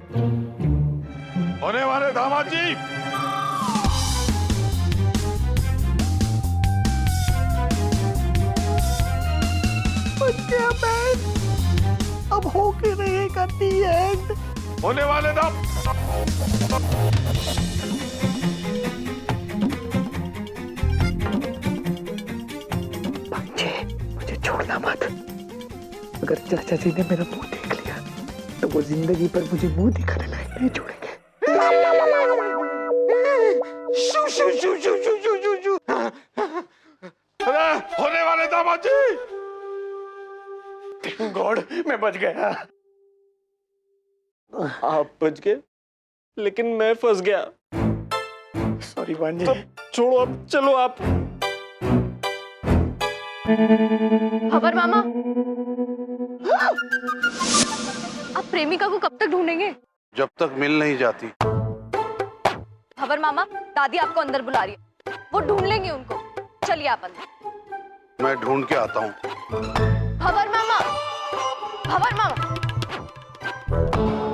होने वाले दामाद जी, बच गया मैं। अब हो के रहेगा दी एंड। होने वाले दाम भांजे, मुझे छोड़ना मत। अगर चाचा जी ने मेरा मुंह देख लिया तो वो जिंदगी पर मुझे मुंह दिखाने लायक नहीं छोड़ेंगे। शू शू शू शू शू शू शू शू। अरे होने वाले दामाद जी, गॉड, मैं बच गया। आप बच गए, लेकिन मैं फंस गया। सॉरी भांजे। तो छोड़ो, अब चलो आप। खबर मामा, आप प्रेमिका को कब तक ढूंढेंगे? जब तक मिल नहीं जाती। खबर मामा, दादी आपको अंदर बुला रही है, वो ढूंढ लेंगे उनको। चलिए आप अंदर। मैं ढूंढ के आता हूँ। खबर मामा, खबर मामा।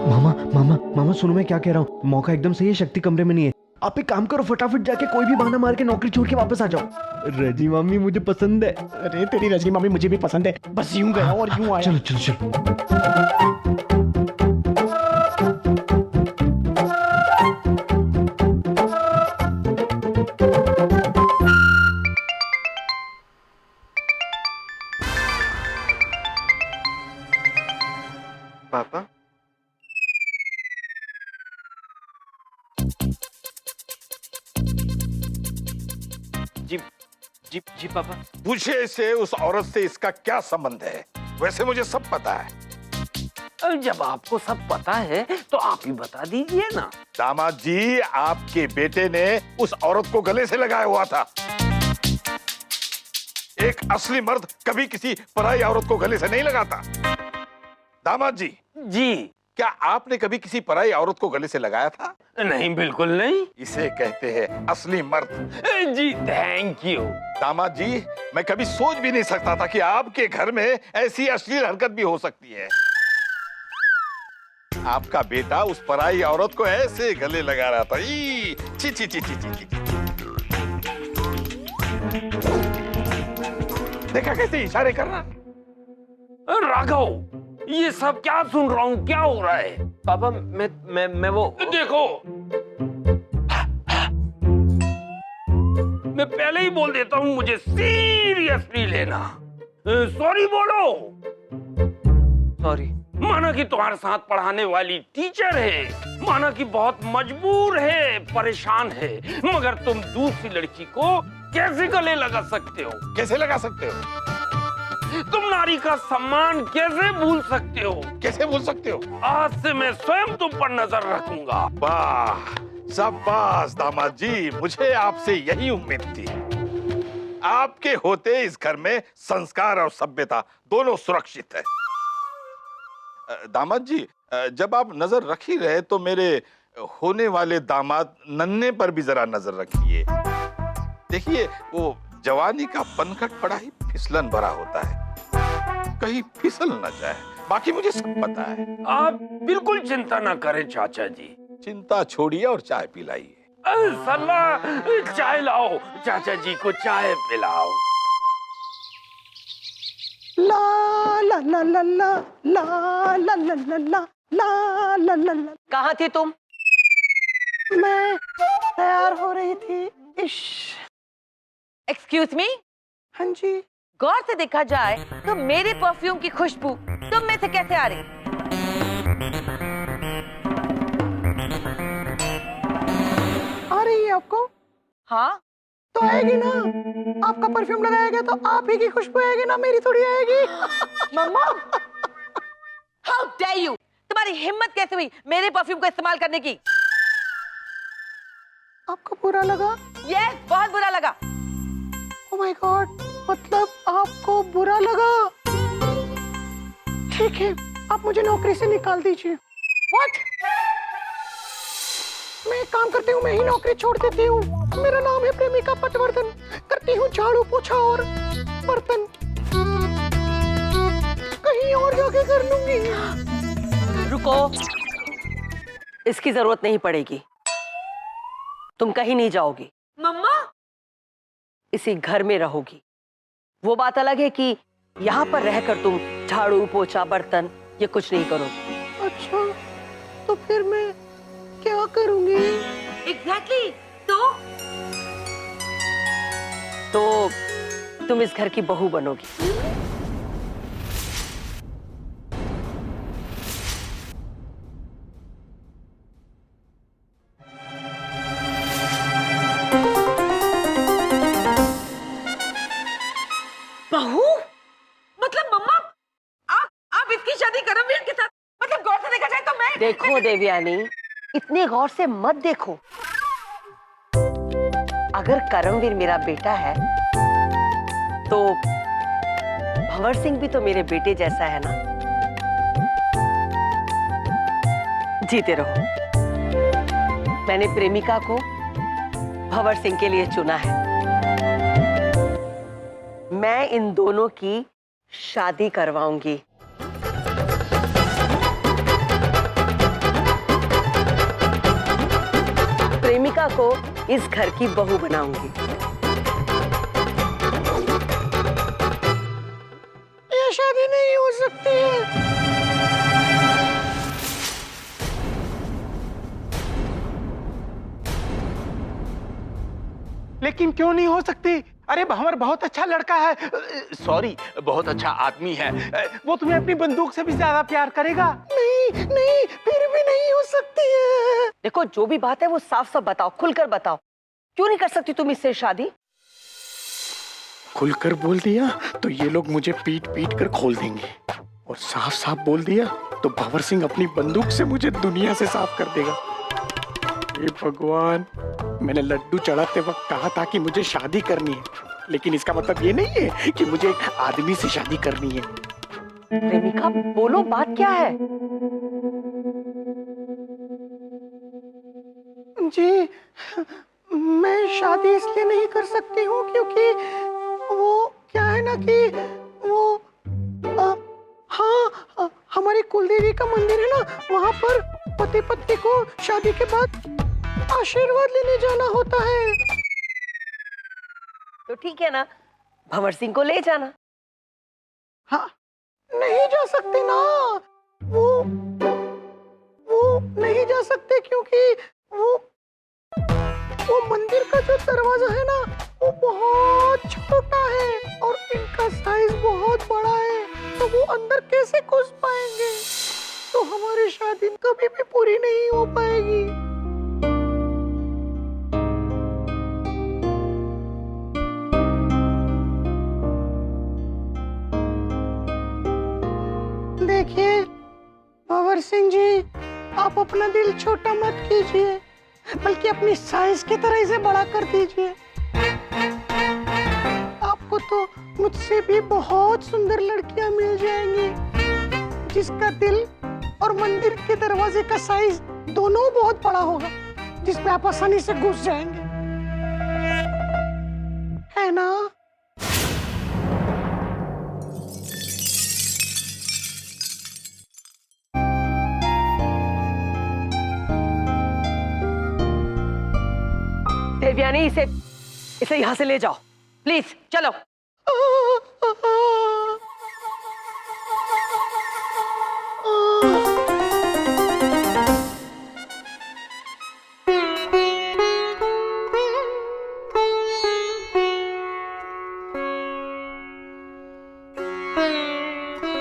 मामा मामा मामा सुनो, मैं क्या कह रहा हूँ। मौका एकदम सही है, शक्ति कमरे में नहीं है। आप एक काम करो, फटाफट जाके कोई भी बहाना मार के नौकरी छोड़ के वापस आ जाओ। रजी मामी मुझे पसंद है। अरे तेरी रजनी मामी मुझे भी पसंद है, बस यूं गया और यूं आया। चलो चलो चलो। पापा, जी जी जी पापा। पूछे इसे, उस औरत से इसका क्या संबंध है? वैसे मुझे सब पता है। जब आपको सब पता है तो आप ही बता दीजिए ना। दामाद जी, आपके बेटे ने उस औरत को गले से लगाया हुआ था। एक असली मर्द कभी किसी पराई औरत को गले से नहीं लगाता। दामाद जी, जी क्या आपने कभी किसी पराई औरत को गले से लगाया था? नहीं, बिल्कुल नहीं। इसे कहते हैं असली मर्द। जी थैंक यू। दामाद जी, मैं कभी सोच भी नहीं सकता था कि आपके घर में ऐसी अश्लील हरकत भी हो सकती है। आपका बेटा उस पराई औरत को ऐसे गले लगा रहा था। ई, ची ची ची ची ची ची। देखा कैसे इशारे कर रहा? राघव, ये सब क्या सुन रहा हूँ, क्या हो रहा है? पापा मैं वो देखो, मैं पहले ही बोल देता हूँ, मुझे सीरियसली लेना। सॉरी बोलो। सॉरी। माना कि तुम्हारे साथ पढ़ाने वाली टीचर है, माना कि बहुत मजबूर है, परेशान है, मगर तुम दूसरी लड़की को कैसे गले लगा सकते हो? कैसे लगा सकते हो? तुम नारी का सम्मान कैसे भूल सकते हो? कैसे भूल सकते हो? आज से मैं स्वयं तुम पर नजर रखूंगा। वाह, शाबाश दामाद जी, मुझे आपसे यही उम्मीद थी। आपके होते इस घर में संस्कार और सभ्यता दोनों सुरक्षित है। दामाद जी, जब आप नजर रख ही रहे तो मेरे होने वाले दामाद नन्हे पर भी जरा नजर रखिए। देखिए, वो जवानी का पनघट बड़ा ही फिसलन भरा होता है, कहीं फिसल न जाए। बाकी मुझे सब पता है। आप बिल्कुल चिंता ना करें चाचा जी। चिंता छोड़िए और चाय पिलाइए। सल्ला, चाय लाओ, चाचा जी को चाय पिलाओ। ला ला ला ला ला ला ला ला ला ला ला ला ला ला। कहाँ थी तुम? मैं तैयार हो रही थी। इश। Excuse me? हाँ जी। गौर से देखा जाए तो मेरे परफ्यूम की खुशबू तुम में से कैसे आ रही? आ रही है आपको? हाँ, तो आएगी ना। आपका परफ्यूम लगाया गया तो आप ही की खुशबू आएगी ना, मेरी थोड़ी आएगी। मम्मा, हाउ डेयर यू! तुम्हारी हिम्मत कैसे हुई मेरे परफ्यूम को इस्तेमाल करने की? आपको बुरा लगा? यस, बहुत बुरा लगा। ओह माय गॉड, मतलब आपको बुरा लगा? ठीक है, आप मुझे नौकरी से निकाल दीजिए। व्हाट? मैं एक काम करती हूँ, मैं ही नौकरी छोड़ देती हूँ। मेरा नाम है प्रेमिका पटवर्धन, करती हूँ झाड़ू पोछा और बर्तन। कहीं और जाके कर लूंगी। रुको, इसकी जरूरत नहीं पड़ेगी। तुम कहीं नहीं जाओगी। मम्मा, इसी घर में रहोगी। वो बात अलग है कि यहाँ पर रहकर तुम झाड़ू पोछा बर्तन ये कुछ नहीं करोगी। अच्छा, तो फिर मैं क्या करूंगी? एग्जैक्टली। तो तुम इस घर की बहू बनोगी। बहू? मतलब मम्मा, आप इसकी शादी करमवीर के साथ, मतलब गौर से देखा जाए तो मैं। देखो देवयानी, इतने गौर से मत देखो। अगर करमवीर मेरा बेटा है तो भंवर सिंह भी तो मेरे बेटे जैसा है ना। जीते रहो। मैंने प्रेमिका को भंवर सिंह के लिए चुना है। मैं इन दोनों की शादी करवाऊंगी। प्रेमिका को इस घर की बहू बनाऊंगी। ये शादी नहीं हो सकती है। लेकिन क्यों नहीं हो सकती? अरे भंवर बहुत अच्छा लड़का है, सॉरी बहुत अच्छा आदमी है। वो तुम्हें अपनी बंदूक से भी ज्यादा प्यार करेगा। नहीं नहीं, फिर भी नहीं हो सकती है। देखो, जो भी बात है वो साफ साफ बताओ, खुलकर बताओ। क्यों नहीं कर सकती तुम इससे शादी? खुलकर बोल दिया तो ये लोग मुझे पीट पीट कर खोल देंगे, और साफ साफ बोल दिया तो भंवर सिंह अपनी बंदूक से मुझे दुनिया से साफ कर देगा। हे भगवान, मैंने लड्डू चढ़ाते वक्त कहा था कि मुझे शादी करनी है, लेकिन इसका मतलब ये नहीं है कि मुझे एक आदमी से शादी करनी है। प्रेमिका, बोलो, बात क्या है? जी, मैं शादी इसलिए नहीं कर सकती हूँ क्योंकि वो क्या है ना कि वो हाँ, हमारी कुलदेवी का मंदिर है ना, वहाँ पर पति पत्नी को शादी के बाद आशीर्वाद लेने जाना होता है। तो ठीक है ना, भंवर सिंह को ले जाना। हाँ, नहीं जा सकते ना, वो नहीं जा सकते क्योंकि वो मंदिर का जो दरवाजा है ना, वो बहुत छोटा है और इनका साइज बहुत बड़ा है, तो वो अंदर कैसे घुस पाएंगे? तो हमारी शादी कभी भी पूरी नहीं हो पाएगी। देखिए भंवर सिंह जी, आप अपना दिल छोटा मत कीजिए, बल्कि अपनी साइज की तरह इसे बड़ा कर दीजिए। आपको तो मुझसे भी बहुत सुंदर लड़कियां मिल जाएंगी जिसका दिल और मंदिर के दरवाजे का साइज दोनों बहुत बड़ा होगा, जिसमें आप आसानी से घुस जाएंगे, है ना? देवयानी, इसे यहाँ से ले जाओ प्लीज, चलो।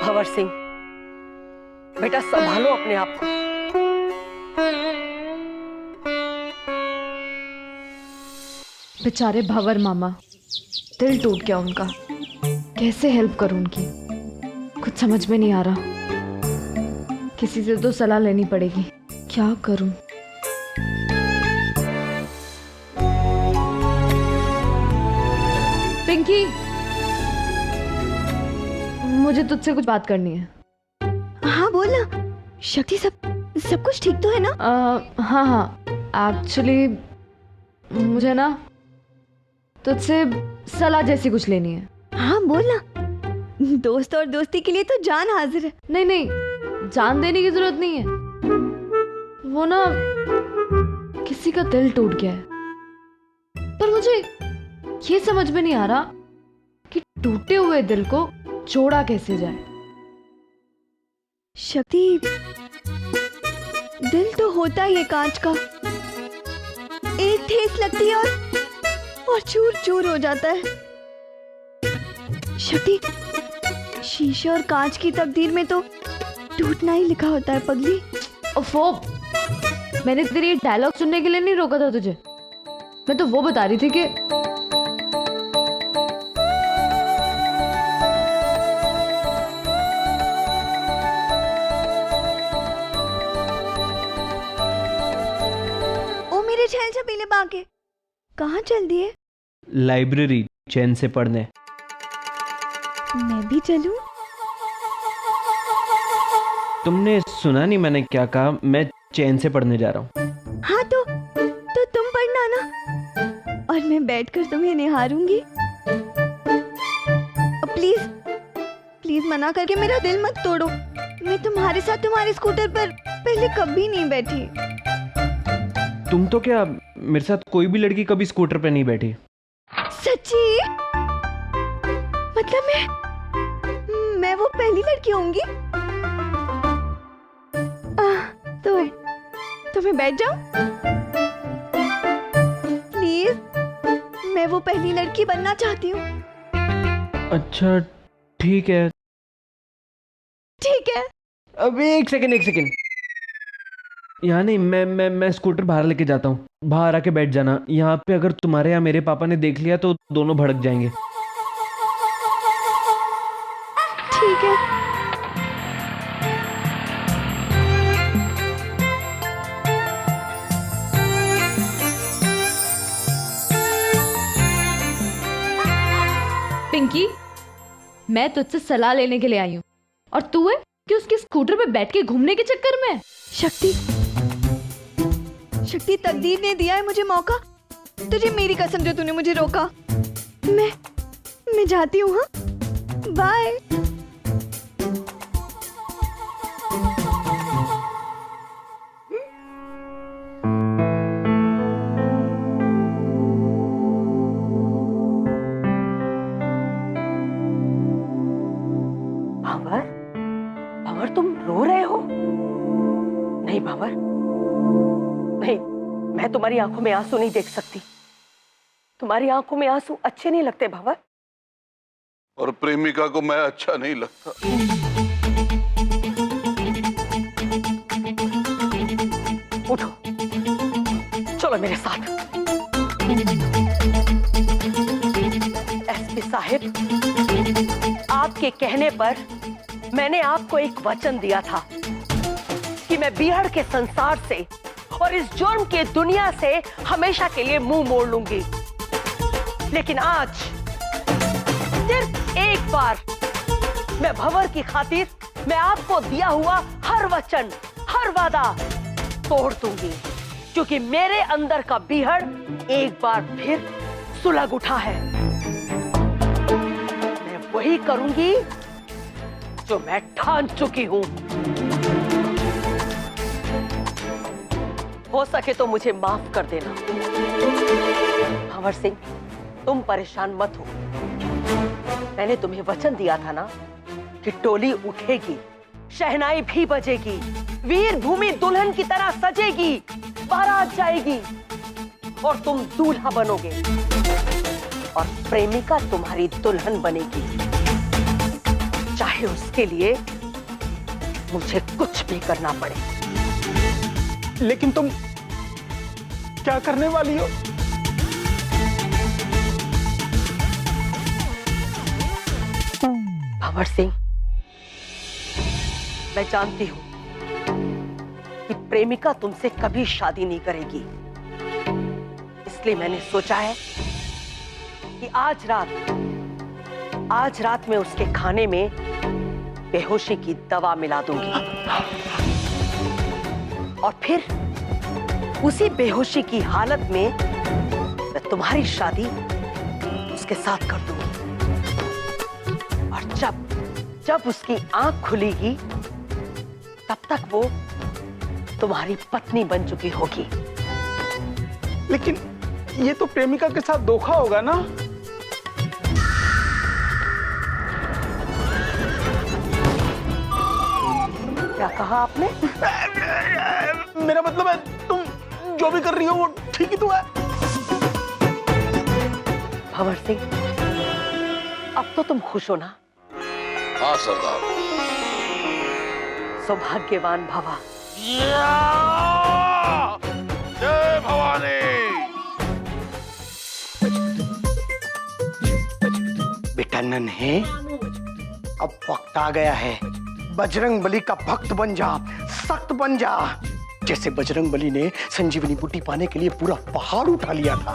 भंवर सिंह, बेटा संभालो अपने आप को। बेचारे भंवर मामा, दिल टूट गया उनका। कैसे हेल्प करूं उनकी, कुछ समझ में नहीं आ रहा। किसी से तो सलाह लेनी पड़ेगी, क्या करूं? पिंकी, मुझे तुझसे कुछ बात करनी है। हाँ बोल ना। शक्ति, सब कुछ ठीक तो है ना? हाँ, एक्चुअली मुझे ना तुझसे सलाह जैसी कुछ लेनी है। हाँ बोल ना। दोस्त और दोस्ती के लिए तो जान हाजिर है। नहीं, जान देने की जरूरत नहीं है। वो ना किसी का दिल टूट गया है, पर मुझे ये समझ में नहीं आ रहा कि टूटे हुए दिल को जोड़ा कैसे जाए। शक्ति, दिल तो होता ही है कांच का, एक ठेस लगती है और चूर चूर हो जाता है। शक्ति, शीशे और कांच की तकदीर में तो टूटना ही लिखा होता है पगली। वो मैंने तेरी ये डायलॉग सुनने के लिए नहीं रोका था तुझे, मैं तो वो बता रही थी कि ओ मेरे छैल छबीले बाके, कहाँ चल दिए? लाइब्रेरी चैन से पढ़ने। मैं भी चलूं? तुमने सुना नहीं मैंने क्या कहा? मैं चैन से पढ़ने जा रहा हूँ। हाँ तो तुम पढ़ना ना, और मैं बैठकर तुम्हें निहारूंगी। प्लीज प्लीज मना करके मेरा दिल मत तोड़ो। मैं तुम्हारे साथ तुम्हारे स्कूटर पर पहले कभी नहीं बैठी। तुम तो क्या, मेरे साथ कोई भी लड़की कभी स्कूटर पे नहीं बैठी। सच्ची? मतलब मैं वो पहली लड़की होंगी? तो मैं बैठ जाऊं? प्लीज, मैं वो पहली लड़की बनना चाहती हूँ। अच्छा ठीक है। ठीक है। अबे एक सेकंड। यहाँ नहीं, मैं स्कूटर बाहर लेके जाता हूँ, बाहर आके बैठ जाना। यहाँ पे अगर तुम्हारे या मेरे पापा ने देख लिया तो दोनों भड़क जाएंगे। ठीक है। पिंकी, मैं तुझसे सलाह लेने के लिए आई हूँ और तू है कि उसके स्कूटर पे बैठ के घूमने के चक्कर में। शक्ति, तकदीर ने दिया है मुझे मौका। तुझे मेरी कसम जो तूने मुझे रोका। मैं जाती हूँ। हाँ, बाय। भंवर, तुम रो रहे हो? नहीं भंवर, नहीं, मैं तुम्हारी आंखों में आंसू नहीं देख सकती। तुम्हारी आंखों में आंसू अच्छे नहीं लगते भंवर। और प्रेमिका को मैं अच्छा नहीं लगता। उठो, चलो मेरे साथ। एसपी साहिब, आपके कहने पर मैंने आपको एक वचन दिया था कि मैं बीहड़ के संसार से और इस जुर्म की दुनिया से हमेशा के लिए मुंह मोड़ लूंगी। लेकिन आज सिर्फ एक बार मैं भंवर की खातिर मैं आपको दिया हुआ हर वचन, हर वादा तोड़ दूंगी, क्योंकि मेरे अंदर का बीहड़ एक बार फिर सुलग उठा है। मैं वही करूंगी जो मैं ठान चुकी हूं। हो सके तो मुझे माफ कर देना। भंवर सिंह, तुम परेशान मत हो। मैंने तुम्हें वचन दिया था ना कि टोली उठेगी, शहनाई भी बजेगी, वीर भूमि दुल्हन की तरह सजेगी, बारात जाएगी और तुम दूल्हा बनोगे और प्रेमिका तुम्हारी दुल्हन बनेगी, चाहे उसके लिए मुझे कुछ भी करना पड़े। लेकिन तुम क्या करने वाली हो? भंवर सिंह, मैं जानती हूं कि प्रेमिका तुमसे कभी शादी नहीं करेगी, इसलिए मैंने सोचा है कि आज रात मैं उसके खाने में बेहोशी की दवा मिला दूंगी और फिर उसी बेहोशी की हालत में मैं तुम्हारी शादी उसके साथ कर दूंगी। और जब उसकी आंख खुलेगी तब तक वो तुम्हारी पत्नी बन चुकी होगी। लेकिन ये तो प्रेमिका के साथ धोखा होगा ना? क्या कहा आपने? मेरा मतलब है तुम जो भी कर रही हो वो ठीक ही तो है। भंवर सिंह, अब तो तुम खुश हो ना? हाँ सरदार। सौभाग्यवान भवा। जय भवानी। बेटा नन्हे, अब वक्त आ गया है, बजरंग बली का भक्त बन जा, सख्त बन जा। जैसे बजरंग बली ने संजीवनी बूटी पाने के लिए पूरा पहाड़ उठा लिया था,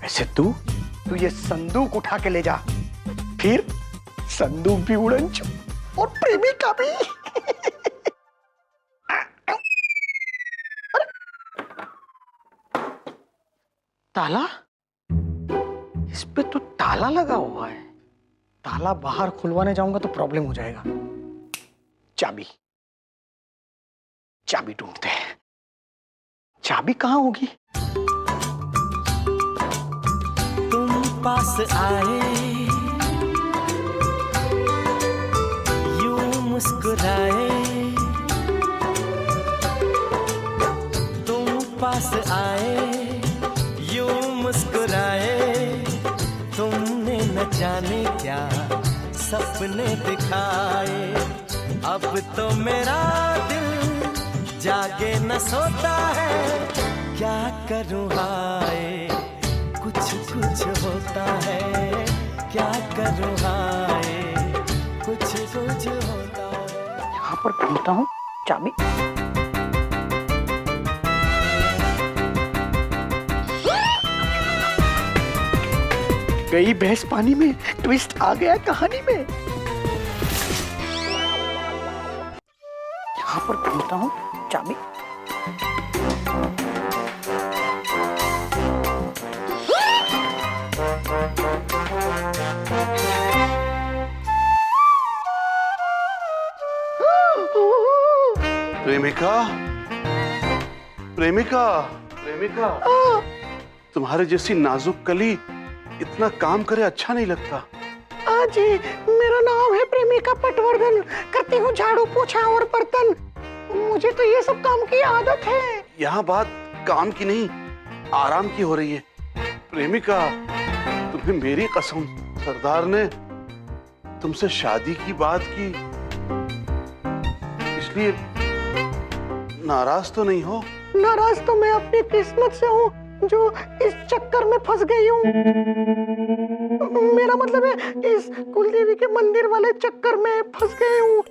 वैसे तू ये संदूक उठा के ले जा। फिर संदूक भी उड़न छू और प्रेमिका भी। ताला? इस पे तो ताला लगा हुआ है। ताला बाहर खुलवाने जाऊंगा तो प्रॉब्लम हो जाएगा। चाबी, चाबी ढूंढते हैं। चाबी कहाँ होगी? तुम पास आए, यूं मुस्कुराए, तुम पास आए, यूं मुस्कुराए, तुमने न जाने क्या सपने दिखाए। अब तो मेरा दिल जागे न सोता है, क्या करूँ हाय, कुछ कुछ होता है, क्या करूँ हाय, कुछ कुछ होता है। यहाँ पर ढूंढता हूँ चाबी। गई भैंस पानी में, ट्विस्ट आ गया कहानी में। यहाँ पर ढूंढता हूँ चाबी। प्रेमिका, प्रेमिका, प्रेमिका, तुम्हारे जैसी नाजुक कली इतना काम करे अच्छा नहीं लगता। जी, मेरा नाम है प्रेमिका पटवर्धन, करती हूँ झाड़ू पोछा और बर्तन। मुझे तो ये सब काम की आदत है। यहाँ बात काम की नहीं, आराम की हो रही है। प्रेमिका, तुम्हें मेरी कसम, सरदार ने तुमसे शादी की बात की, इसलिए नाराज तो नहीं हो? नाराज तो मैं अपनी किस्मत से हूँ जो इस चक्कर में फंस गई हूँ। मेरा मतलब है इस कुलदेवी के मंदिर वाले चक्कर में फंस गई हूँ।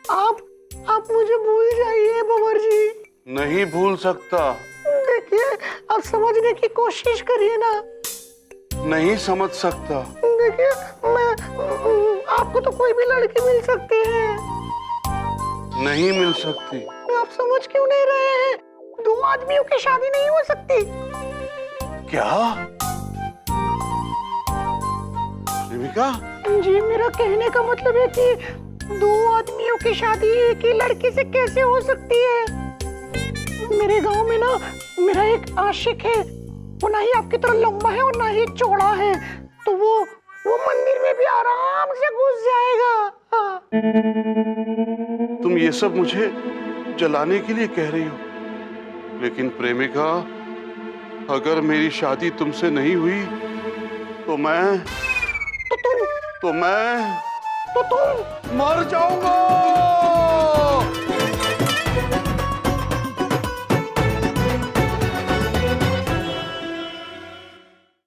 आप मुझे भूल जाइए भंवर जी। नहीं भूल सकता। देखिए, आप समझने की कोशिश करिए ना। नहीं समझ सकता। देखिए, आपको तो कोई भी लड़की मिल सकती है। नहीं मिल सकती। आप समझ क्यों नहीं रहे हैं? दो आदमियों की शादी नहीं हो सकती। क्या? प्रेमिका? जी, मेरा कहने का मतलब है कि दो आदमियों की शादी एक ही लड़की से कैसे हो सकती है? मेरे गांव में ना मेरा एक आशिक है, वो ना ही आपकी तरह लंबा है और ना ही चौड़ा है, तो वो मंदिर में भी आराम से घुस जाएगा। हाँ। तुम ये सब मुझे जलाने के लिए कह रही हो, लेकिन प्रेमिका, अगर मेरी शादी तुमसे नहीं हुई तो मैं तुम मर जाऊंगा।